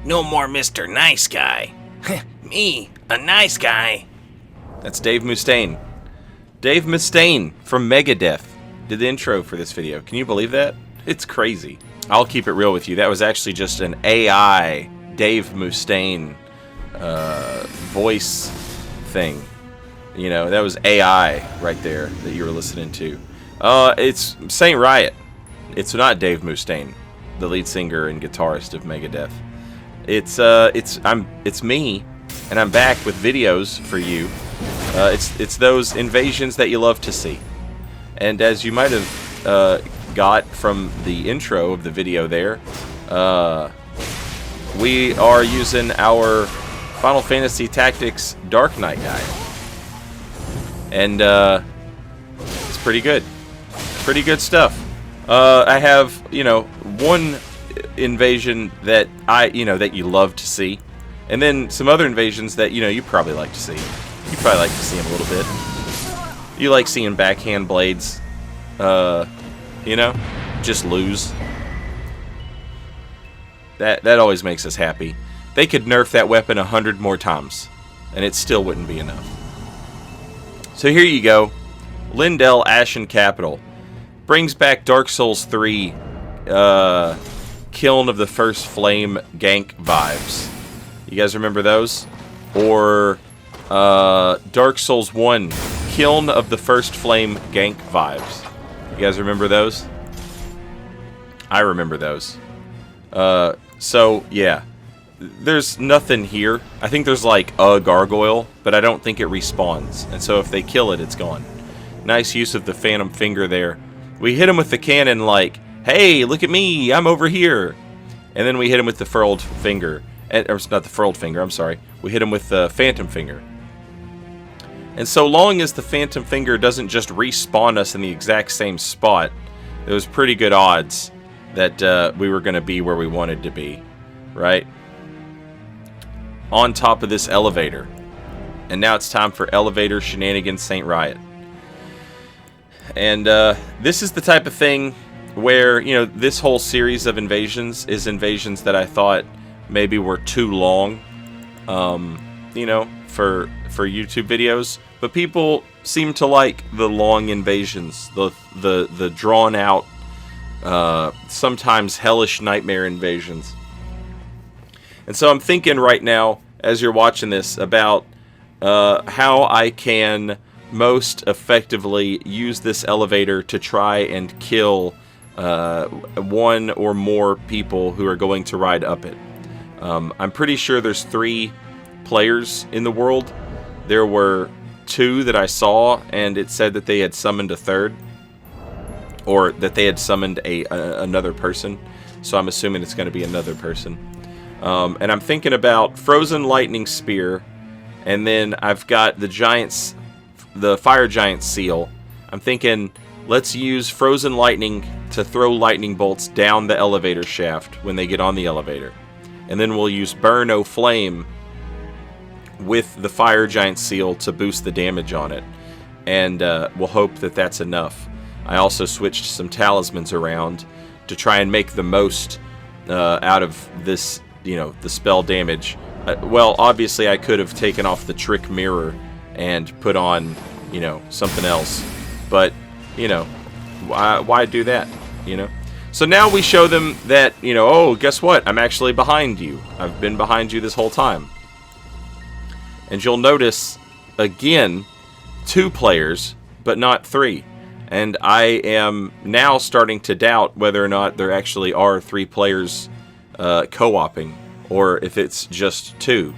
No more Mr. Nice Guy. Me, a nice guy. That's Dave Mustaine. Dave Mustaine from Megadeth did the intro for this video. Can you believe that? It's crazy. I'll keep it real with you. That was actually just an AI Dave Mustaine voice thing. You know, that was AI right there that you were listening to. It's Saint Riot. It's not Dave Mustaine, the lead singer and guitarist of Megadeth. It's me, and I'm back with videos for you. It's those invasions that you love to see. And as you might have got from the intro of the video there, we are using our Final Fantasy Tactics Dark Knight guy. And it's pretty good. Pretty good stuff. I have, you know, one invasion that that you love to see, and then some other invasions that you probably like to see. You probably like to see them a little bit. You like seeing backhand blades, just lose. That always makes us happy. They could nerf that weapon 100 more times, and it still wouldn't be enough. So here you go. Lindell Ashen Capital brings back Dark Souls 3 Kiln of the First Flame gank vibes. You guys remember those? Or Dark Souls 1 Kiln of the First Flame gank vibes. You guys remember those? I remember those. So yeah, there's nothing here. I think there's like a gargoyle, but I don't think it respawns. And so if they kill it, it's gone. Nice use of the phantom finger there. We hit him with the cannon like, hey, look at me, I'm over here. And then we hit him with the furled finger. Or not the furled finger, I'm sorry. We hit him with the phantom finger. And so long as the phantom finger doesn't just respawn us in the exact same spot, it was pretty good odds that we were going to be where we wanted to be, right? On top of this elevator. And now it's time for Elevator Shenanigans Saint Riot. And this is the type of thing where, this whole series of invasions is invasions that I thought maybe were too long, for YouTube videos. But people seem to like the long invasions, the drawn out, sometimes hellish nightmare invasions. And so I'm thinking right now, as you're watching this, about how I can most effectively use this elevator to try and kill one or more people who are going to ride up it. I'm pretty sure there's 3 players in the world. There were 2 that I saw, and it said that they had summoned a 3rd, or that they had summoned another person. So I'm assuming it's going to be another person. And I'm thinking about Frozen Lightning Spear, and then I've got the Fire Giant Seal. I'm thinking, let's use Frozen Lightning to throw lightning bolts down the elevator shaft when they get on the elevator. And then we'll use Burn O Flame with the Fire Giant Seal to boost the damage on it. And we'll hope that that's enough. I also switched some talismans around to try and make the most out of this, the spell damage. Well, obviously I could have taken off the Trick Mirror and put on, something else. But, why do that, So now we show them that, oh, guess what? I'm actually behind you. I've been behind you this whole time. And you'll notice, again, 2 players, but not 3. And I am now starting to doubt whether or not there actually are 3 players co-oping, or if it's just 2.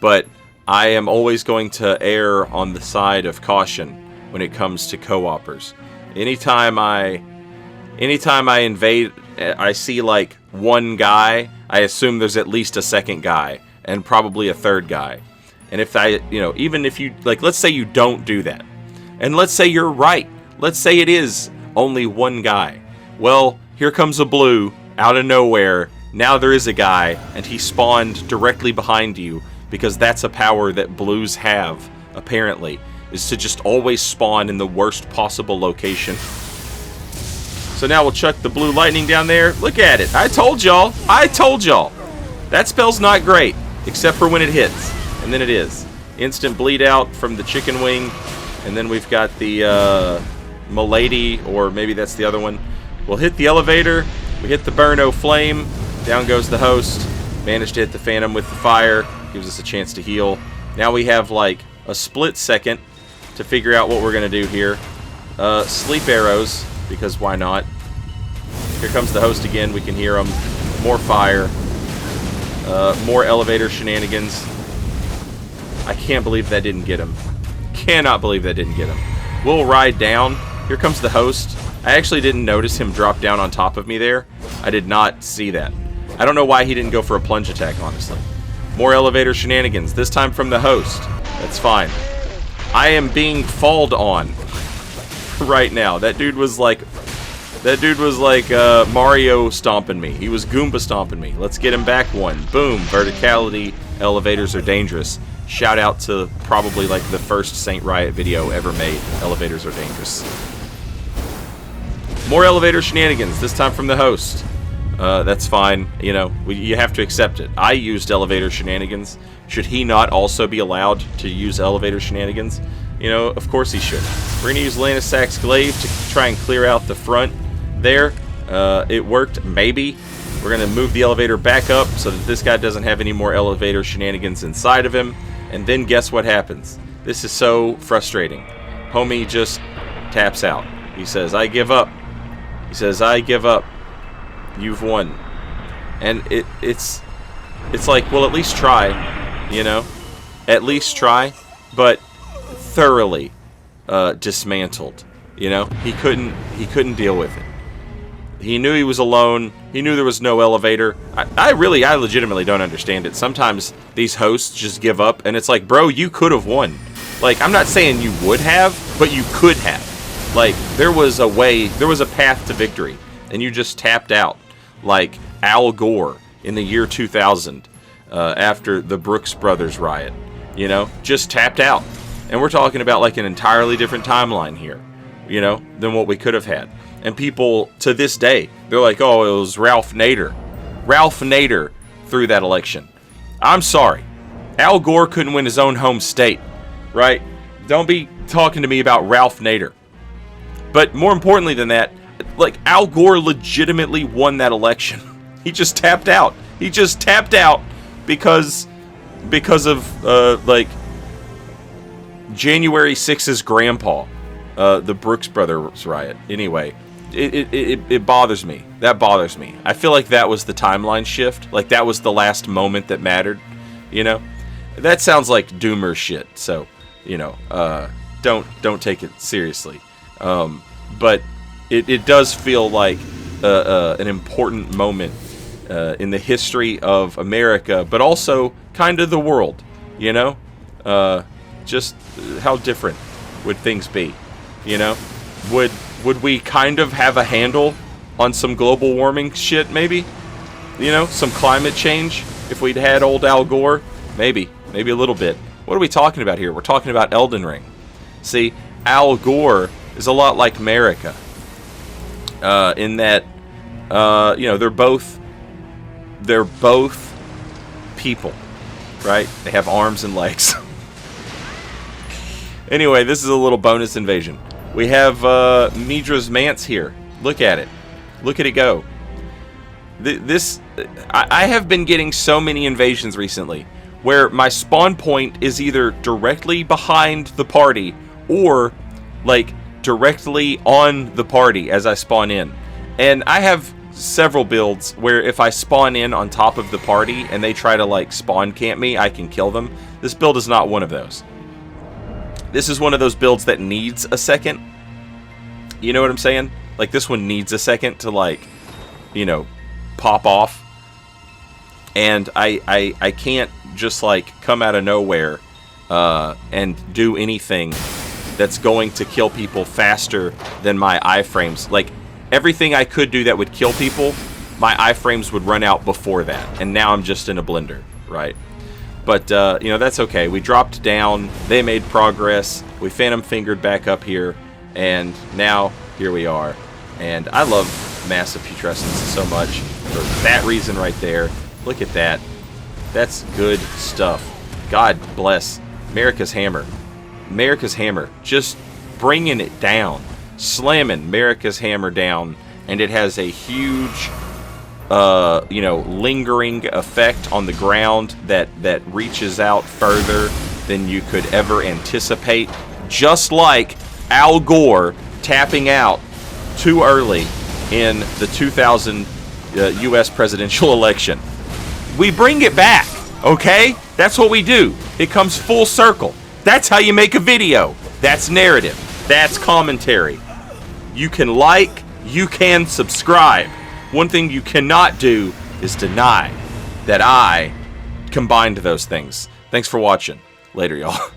But I am always going to err on the side of caution when it comes to co-opers. Anytime I invade, I see like one guy, I assume there's at least a second guy, and probably a third guy. And if even if you, let's say you don't do that, and let's say you're right, let's say it is only one guy. Well, here comes a blue out of nowhere. Now there is a guy, and he spawned directly behind you, because that's a power that blues have, apparently, is to just always spawn in the worst possible location. So now we'll chuck the blue lightning down there. Look at it. I told y'all. That spell's not great, except for when it hits. And then it is. Instant bleed out from the chicken wing. And then we've got the Milady, or maybe that's the other one. We'll hit the elevator. We hit the Burno Flame. Down goes the host. Managed to hit the Phantom with the fire. Gives us a chance to heal. Now we have like a split second to figure out what we're going to do here. Sleep arrows, because why not? Here comes the host again. We can hear him. More fire. More elevator shenanigans. I can't believe that didn't get him. Cannot believe that didn't get him. We'll ride down. Here comes the host. I actually didn't notice him drop down on top of me there. I did not see that. I don't know why he didn't go for a plunge attack, honestly. More elevator shenanigans, this time from the host. That's fine. I am being falled on right now. That dude was like Mario stomping me. He was Goomba stomping me. Let's get him back one. Boom. Verticality. Elevators are dangerous. Shout out to probably like the first Saint Riot video ever made. Elevators are dangerous. More elevator shenanigans, this time from the host. That's fine. You know, you have to accept it. I used elevator shenanigans. Should he not also be allowed to use elevator shenanigans? You know, of course he should. We're going to use Lannisak's Glaive to try and clear out the front there. It worked, maybe. We're going to move the elevator back up so that this guy doesn't have any more elevator shenanigans inside of him. And then guess what happens? This is so frustrating. Homie just taps out. He says, I give up. He says, I give up. You've won. And it's like, well, at least try, you know? At least try, but thoroughly dismantled, you know? He couldn't deal with it. He knew he was alone. He knew there was no elevator. I legitimately don't understand it. Sometimes these hosts just give up, and it's like, bro, you could have won. Like, I'm not saying you would have, but you could have. Like, there was a way, there was a path to victory, and you just tapped out. Like Al Gore in the year 2000, after the Brooks Brothers riot, you know, just tapped out. And we're talking about like an entirely different timeline here, you know, than what we could have had. And people, to this day, they're like, oh, it was Ralph Nader. Ralph Nader threw that election. I'm sorry. Al Gore couldn't win his own home state, right? Don't be talking to me about Ralph Nader. But more importantly than that, like, Al Gore legitimately won that election. He just tapped out. He just tapped out because of, like, January 6th's grandpa, the Brooks Brothers riot. Anyway, it bothers me. That bothers me. I feel like that was the timeline shift. Like, that was the last moment that mattered, you know? That sounds like doomer shit, so, you know, don't take it seriously. But it does feel like an important moment in the history of America, but also kind of the world, you know? Just how different would things be, you know? Would we kind of have a handle on some global warming shit, maybe? You know, some climate change, if we'd had old Al Gore? Maybe a little bit. What are we talking about here? We're talking about Elden Ring. See, Al Gore is a lot like America. In that, you know, they're both people, right? They have arms and legs. Anyway, this is a little bonus invasion. We have Midra's Manse here. Look at it. Look at it go. I have been getting so many invasions recently where my spawn point is either directly behind the party or, like, directly on the party as I spawn in. And I have several builds where if I spawn in on top of the party and they try to, like, spawn camp me, I can kill them. This build is not one of those. This is one of those builds that needs a second. You know what I'm saying? Like, this one needs a second to, like, you know, pop off. And I can't just, like, come out of nowhere and do anything that's going to kill people faster than my iframes. Like, everything I could do that would kill people, my iframes would run out before that. And now I'm just in a blender, right? But, you know, that's okay. We dropped down. They made progress. We phantom fingered back up here. And now, here we are. And I love massive putrescence so much for that reason right there. Look at that. That's good stuff. God bless America's Hammer. America's Hammer. Just bringing it down. Slamming America's Hammer down. And it has a huge, lingering effect on the ground that reaches out further than you could ever anticipate. Just like Al Gore tapping out too early in the 2000 U.S. presidential election. We bring it back, okay? That's what we do. It comes full circle. That's how you make a video. That's narrative. That's commentary. You can like, you can subscribe. One thing you cannot do is deny that I combined those things. Thanks for watching. Later, y'all.